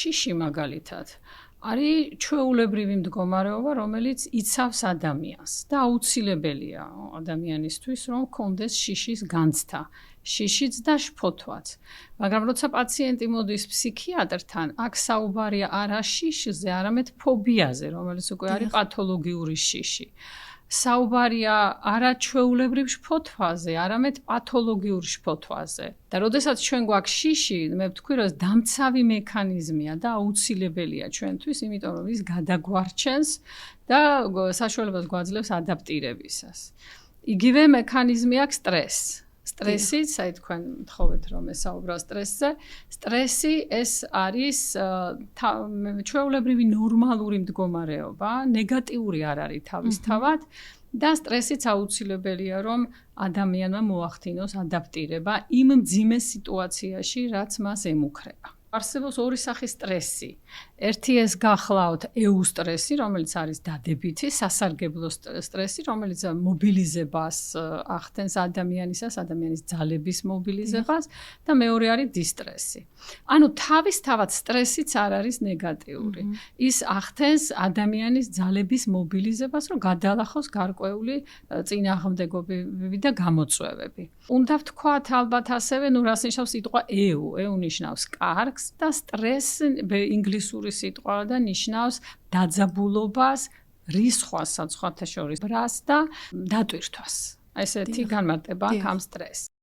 შიში მაგალითად არის ჩვეულებრივი მდგომარეობა, რომელიც იცავს ადამიანს და აუცილებელია ადამიანისთვის, რომ ჰქონდეს შიშის განცდა, შიშიც და შფოთვაც. მაგრამ როცა პაციენტი მოდის ფსიქიატრთან, აქ საუბარია არა შიშზე, არამედ ფობიაზე, რომელიც უკვე არის პათოლოგიური შიში. საუბარია არა ჩვეულებრივ შფოთვაზე, არამედ პათოლოგიურ შფოთვაზე. და როდესაც ჩვენ გვაქვს შიში, მე ვთქვი, რომ დამცავი მექანიზმია და აუცილებელია ჩვენთვის, იმიტომ რომ ის გადაგვარჩენს და საშუალებას გვაძლევს ადაპტირებისას. იგივე მექანიზმი აქვს სტრესს. სტრესიც, აი თქვენ მთხოვეთ რომ ესაუბრა სტრესზე. სტრესი ეს არის ჩვეულებრივი ნორმალური მდგომარეობა, ნეგატიური არ არის თავისთავად და სტრესიც აუცილებელია რომ ადამიანმა მოახდინოს ადაპტირება იმ მძიმე სიტუაციაში, რაც მას ემუქრება. არსებობს ორი სახის სტრესი. ერთი ეს გახლავთ ეუსტრესი, რომელიც არის დადებითი, სასარგებლო სტრესი, რომელიც მობილიზებას ახდენს ადამიანის ძალების მობილიზებას და მეორე არის დისტრესი. ანუ თავისთავად სტრესიც არ არის ნეგატიური. ის ახდენს ადამიანის ძალების მობილიზებას, რომ გადალახოს გარკვეული წინააღმდეგობები და გამოწვევები. უნდა ვთქვათ ალბათ ასევე, რას ნიშნავს სიტყვა EU. EU ნიშნავს კარგს და სტრესი ინგლისური სიტყვა და ნიშნავს დაძაბულობას, რისხვას, სხვათა შორის ბრას და დატვირთვას. ესეთი განმარტება აქვს ამ სტრესს.